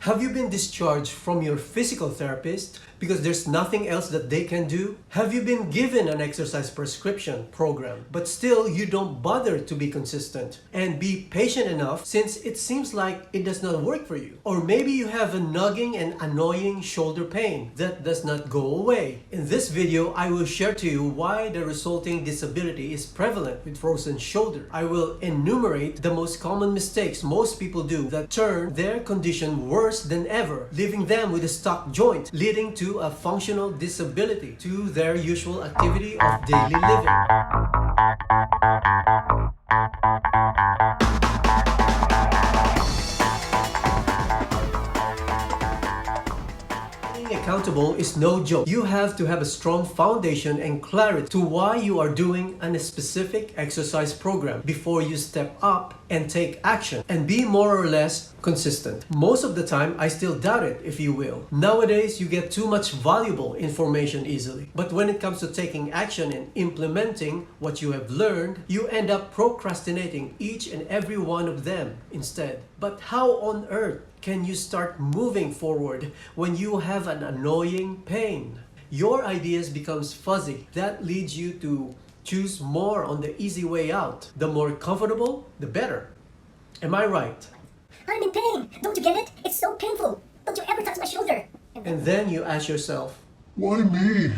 Have you been discharged from your physical therapist because there's nothing else that they can do? Have you been given an exercise prescription program, but still you don't bother to be consistent and be patient enough since it seems like it does not work for you? Or maybe you have a nagging and annoying shoulder pain that does not go away. In this video, I will share to you why the resulting disability is prevalent with frozen shoulder. I will enumerate the most common mistakes most people do that turn their condition worse than ever, leaving them with a stuck joint, leading to a functional disability to their usual activity of daily living. Being accountable is no joke. You have to have a strong foundation and clarity to why you are doing a specific exercise program before you step up and take action and be more or less consistent. Most of the time, I still doubt it, if you will. Nowadays, you get too much valuable information easily. But when it comes to taking action and implementing what you have learned, you end up procrastinating each and every one of them instead. But how on earth can you start moving forward when you have an annoying pain? Your ideas becomes fuzzy. That leads you to choose more on the easy way out. The more comfortable, the better. Am I right? I'm in pain. Don't you get it? It's so painful. Don't you ever touch my shoulder. And then you ask yourself, why me?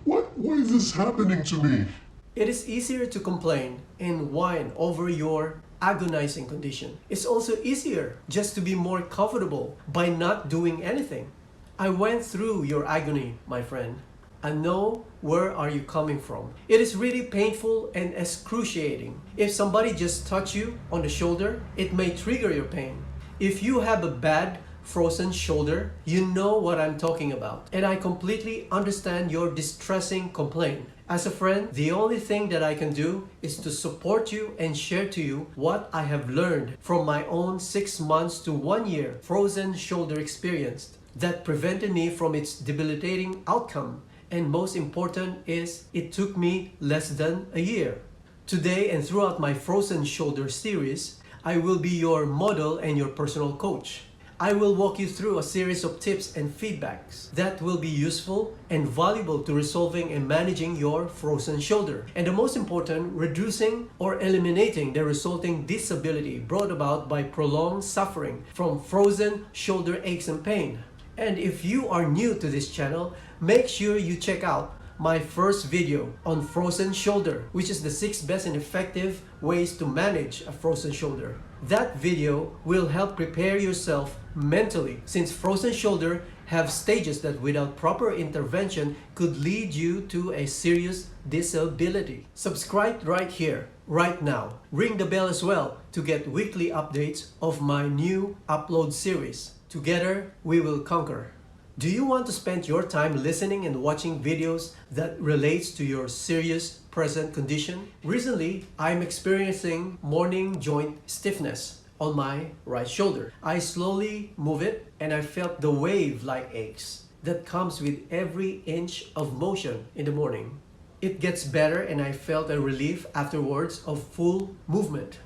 Why is this happening to me? it is easier to complain and whine over your agonizing condition. It's also easier just to be more comfortable by not doing anything. I went through your agony, my friend. I know where are you coming from. It is really painful and excruciating. If somebody just touch you on the shoulder, it may trigger your pain. If you have a bad frozen shoulder, you know what I'm talking about. And I completely understand your distressing complaint. As a friend, the only thing that I can do is to support you and share to you what I have learned from my own 6 months to 1 year frozen shoulder experience that prevented me from its debilitating outcome. And most important is, it took me less than a year. Today and throughout my frozen shoulder series, I will be your model and your personal coach. I will walk you through a series of tips and feedbacks that will be useful and valuable to resolving and managing your frozen shoulder. And the most important, reducing or eliminating the resulting disability brought about by prolonged suffering from frozen shoulder aches and pain. And if you are new to this channel, make sure you check out my first video on frozen shoulder, which is the 6 best and effective ways to manage a frozen shoulder. That video will help prepare yourself mentally, since frozen shoulder have stages that without proper intervention could lead you to a serious disability. Subscribe right here, right now. Ring the bell as well to get weekly updates of my new upload series. Together, we will conquer. Do you want to spend your time listening and watching videos that relates to your serious present condition? Recently, I'm experiencing morning joint stiffness on my right shoulder. I slowly move it and I felt the wave-like aches that comes with every inch of motion in the morning. It gets better and I felt a relief afterwards of full movement.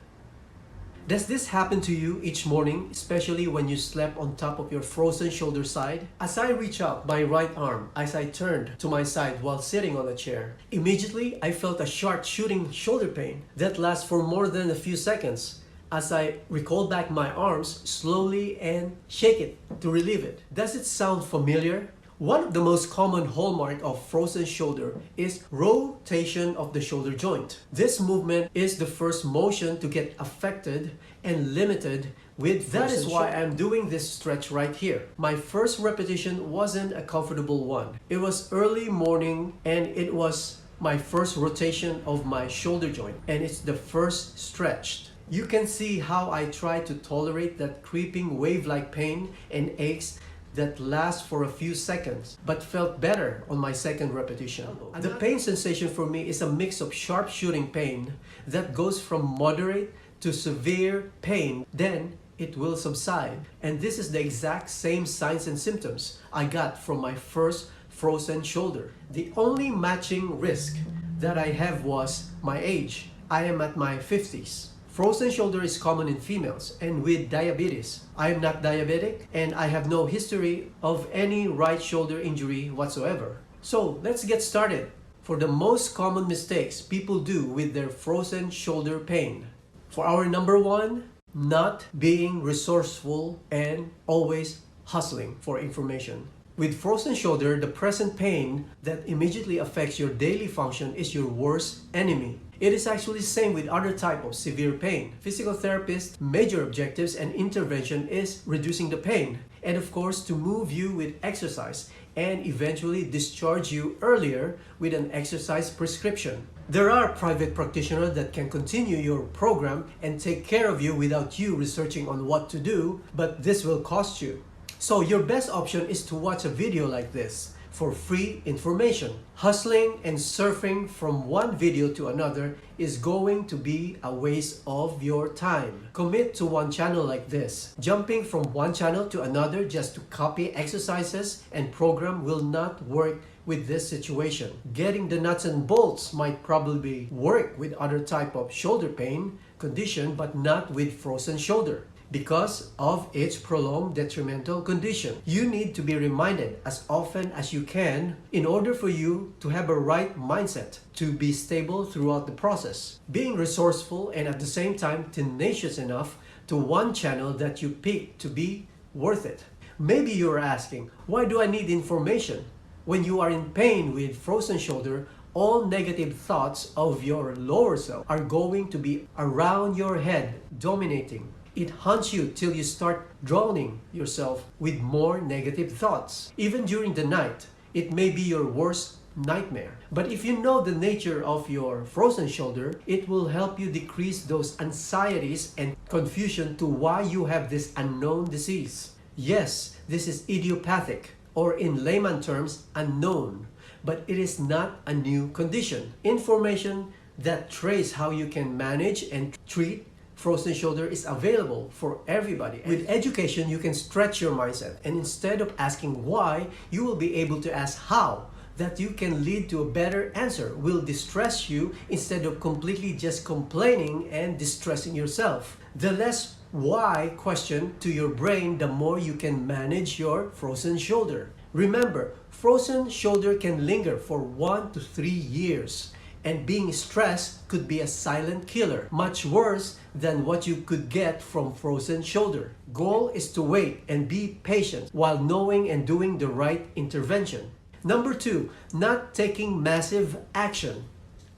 Does this happen to you each morning, especially when you slept on top of your frozen shoulder side? As I reach out my right arm, as I turned to my side while sitting on a chair, immediately I felt a sharp shooting shoulder pain that lasts for more than a few seconds. As I recall back my arms slowly and shake it to relieve it. Does it sound familiar? One of the most common hallmark of frozen shoulder is rotation of the shoulder joint. This movement is the first motion to get affected and limited with that is why I'm doing this stretch right here. My first repetition wasn't a comfortable one. It was early morning and it was my first rotation of my shoulder joint and it's the first stretched. You can see how I try to tolerate that creeping wave-like pain and aches that lasts for a few seconds, but felt better on my second repetition. The pain sensation for me is a mix of sharp shooting pain that goes from moderate to severe pain, then it will subside. And this is the exact same signs and symptoms I got from my first frozen shoulder. The only matching risk that I have was my age. I am at my 50s. Frozen shoulder is common in females and with diabetes. I am not diabetic and I have no history of any right shoulder injury whatsoever. So let's get started for the most common mistakes people do with their frozen shoulder pain. For our number one, not being resourceful and always hustling for information. With frozen shoulder, the present pain that immediately affects your daily function is your worst enemy. It is actually the same with other type of severe pain. Physical therapist's major objectives and intervention is reducing the pain and of course to move you with exercise and eventually discharge you earlier with an exercise prescription. There are private practitioners that can continue your program and take care of you without you researching on what to do, but this will cost you. So your best option is to watch a video like this for free information. Hustling and surfing from one video to another is going to be a waste of your time. Commit to one channel like this. Jumping from one channel to another just to copy exercises and program will not work with this situation. Getting the nuts and bolts might probably work with other type of shoulder pain condition, but not with frozen shoulder. Because of its prolonged detrimental condition. You need to be reminded as often as you can in order for you to have a right mindset to be stable throughout the process. Being resourceful and at the same time tenacious enough to one channel that you pick to be worth it. Maybe you're asking, why do I need information? When you are in pain with frozen shoulder, all negative thoughts of your lower self are going to be around your head, dominating. It haunts you till you start drowning yourself with more negative thoughts. Even during the night, it may be your worst nightmare. But if you know the nature of your frozen shoulder, it will help you decrease those anxieties and confusion to why you have this unknown disease. Yes, this is idiopathic, or in layman terms, unknown. But it is not a new condition. Information that trace how you can manage and treat frozen shoulder is available for everybody. With education, you can stretch your mindset, and instead of asking why, you will be able to ask how. That you can lead to a better answer will distress you instead of completely just complaining and distressing yourself. The less why question to your brain, the more you can manage your frozen shoulder. Remember, frozen shoulder can linger for 1 to 3 years. And being stressed could be a silent killer, much worse than what you could get from frozen shoulder. Goal is to wait and be patient while knowing and doing the right intervention. Number 2, not taking massive action.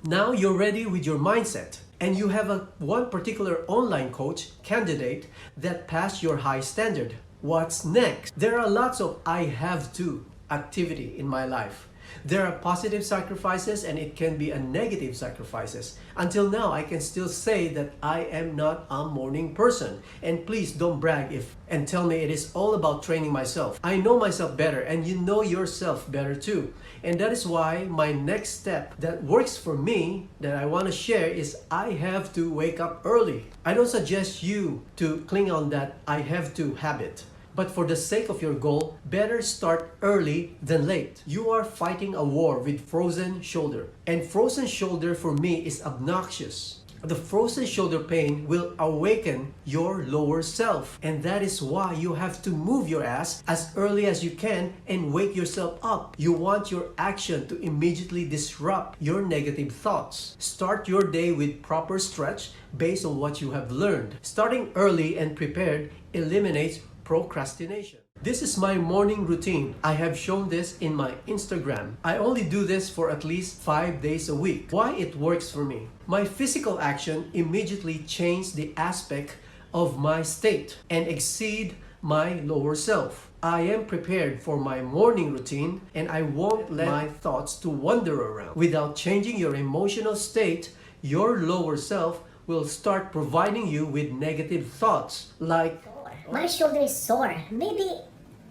Now you're ready with your mindset and you have one particular online coach candidate that passed your high standard. What's next? There are lots of I have to activity in my life. There are positive sacrifices and it can be a negative sacrifices. Until now, I can still say that I am not a morning person. And please don't brag and tell me it is all about training myself. I know myself better and you know yourself better too. And that is why my next step that works for me that I want to share is I have to wake up early. I don't suggest you to cling on that I have to habit. But for the sake of your goal, better start early than late. You are fighting a war with frozen shoulder. And frozen shoulder for me is obnoxious. The frozen shoulder pain will awaken your lower self. And that is why you have to move your ass as early as you can and wake yourself up. You want your action to immediately disrupt your negative thoughts. Start your day with proper stretch based on what you have learned. Starting early and prepared eliminates procrastination. This is my morning routine. I have shown this in my Instagram. I only do this for at least 5 days a week. Why it works for me? My physical action immediately changes the aspect of my state and exceed my lower self. I am prepared for my morning routine and I won't let my thoughts to wander around. Without changing your emotional state, your lower self will start providing you with negative thoughts like, My shoulder is sore. Maybe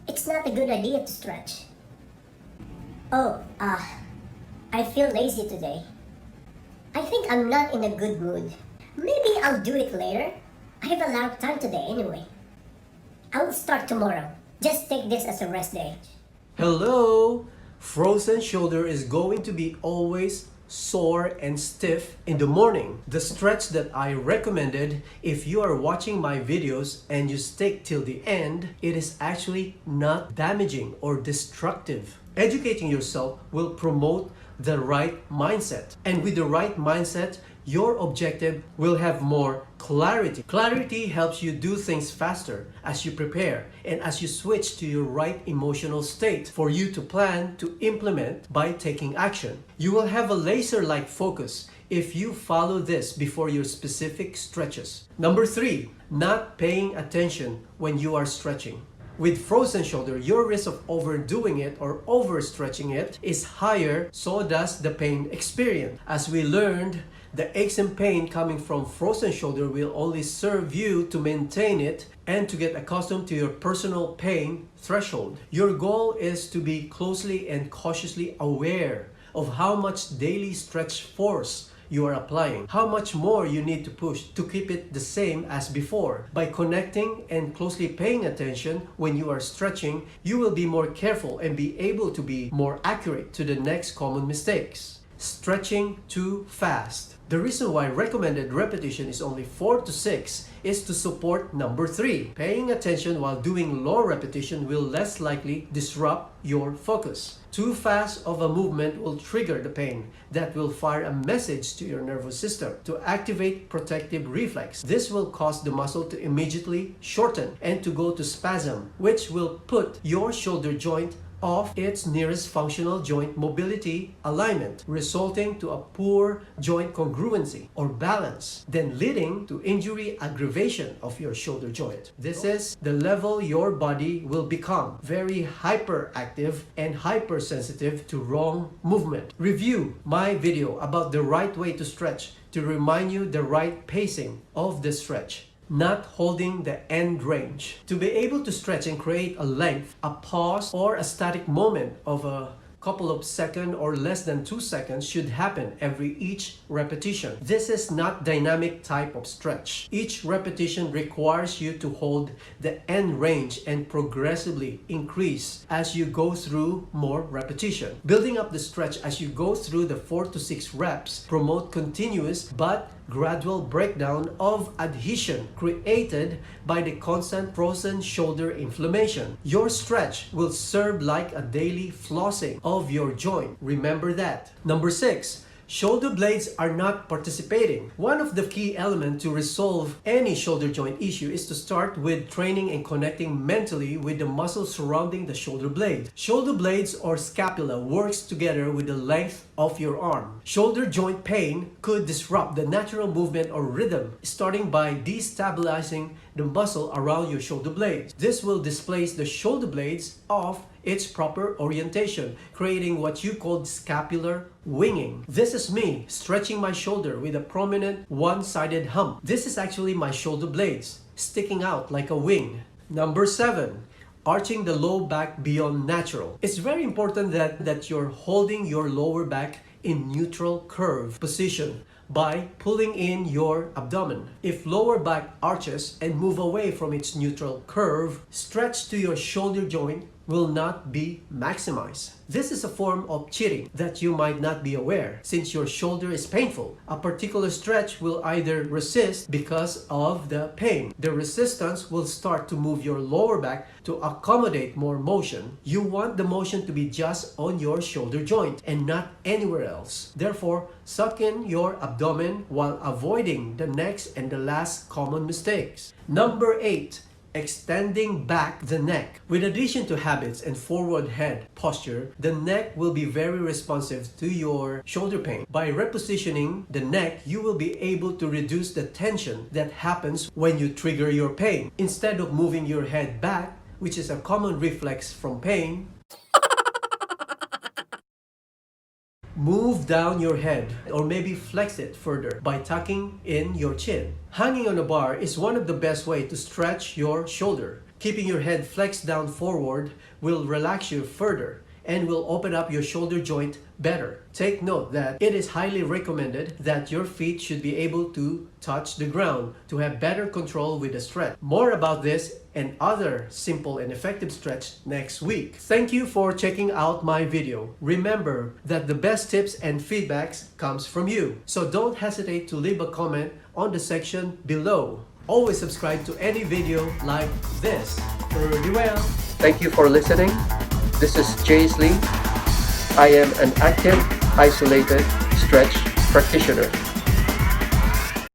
it's not a good idea to stretch. Oh, I feel lazy today. I think I'm not in a good mood. Maybe I'll do it later. I have a lot of time today anyway. I'll start tomorrow. Just take this as a rest day. hello, frozen shoulder is going to be always sore and stiff in the morning. The stretch that I recommended, if you are watching my videos and you stick till the end, it is actually not damaging or destructive. Educating yourself will promote the right mindset. And with the right mindset, your objective will have more clarity. Clarity helps you do things faster as you prepare and as you switch to your right emotional state for you to plan to implement by taking action. You will have a laser-like focus if you follow this before your specific stretches. Number 3, not paying attention when you are stretching. With frozen shoulder, your risk of overdoing it or overstretching it is higher, so does the pain experience. As we learned, the aches and pain coming from frozen shoulder will only serve you to maintain it and to get accustomed to your personal pain threshold. Your goal is to be closely and cautiously aware of how much daily stretch force you are applying, how much more you need to push to keep it the same as before. By connecting and closely paying attention when you are stretching, you will be more careful and be able to be more accurate to the next common mistakes. Stretching too fast. The reason why recommended repetition is only 4 to 6 is to support number 3. Paying attention while doing low repetition will less likely disrupt your focus. Too fast of a movement will trigger the pain that will fire a message to your nervous system to activate protective reflex. This will cause the muscle to immediately shorten and to go to spasm, which will put your shoulder joint off its nearest functional joint mobility alignment, resulting to a poor joint congruency or balance, then leading to injury aggravation of your shoulder joint. This is the level your body will become very hyperactive and hypersensitive to wrong movement. Review my video about the right way to stretch to remind you the right pacing of the stretch. Not holding the end range. To be able to stretch and create a length, a pause, or a static moment of a couple of seconds or less than 2 seconds should happen every each repetition. This is not dynamic type of stretch. Each repetition requires you to hold the end range and progressively increase as you go through more repetition. Building up the stretch as you go through the 4 to 6 reps promote continuous but gradual breakdown of adhesion created by the constant frozen shoulder inflammation. Your stretch will serve like a daily flossing of your joint. Remember that. Number 6. Shoulder blades are not participating. One of the key elements to resolve any shoulder joint issue is to start with training and connecting mentally with the muscles surrounding the shoulder blade. Shoulder blades or scapula works together with the length of your arm. Shoulder joint pain could disrupt the natural movement or rhythm, starting by destabilizing the muscle around your shoulder blades. This will displace the shoulder blades of its proper orientation, creating what you call scapular winging. This is me stretching my shoulder with a prominent one-sided hump. This is actually my shoulder blades sticking out like a wing. Number 7. Arching the low back beyond natural. It's very important that you're holding your lower back in neutral curve position by pulling in your abdomen. If lower back arches and move away from its neutral curve, stretch to your shoulder joint will not be maximized. This is a form of cheating that you might not be aware since your shoulder is painful. A particular stretch will either resist because of the pain. The resistance will start to move your lower back to accommodate more motion. You want the motion to be just on your shoulder joint and not anywhere else. Therefore, suck in your abdomen while avoiding the next and the last common mistakes. Number 8. Extending back the neck. With addition to habits and forward head posture, the neck will be very responsive to your shoulder pain. By repositioning the neck, you will be able to reduce the tension that happens when you trigger your pain. Instead of moving your head back, which is a common reflex from pain, move down your head or maybe flex it further by tucking in your chin. Hanging on a bar is one of the best ways to stretch your shoulder. Keeping your head flexed down forward will relax you further and will open up your shoulder joint better. Take note that it is highly recommended that your feet should be able to touch the ground to have better control with the stretch. More about this and other simple and effective stretch next week. Thank you for checking out my video. Remember that the best tips and feedbacks comes from you. So don't hesitate to leave a comment on the section below. Always subscribe to any video like this. Pretty well. Thank you for listening. This is Jace Lee. I am an active, isolated stretch practitioner.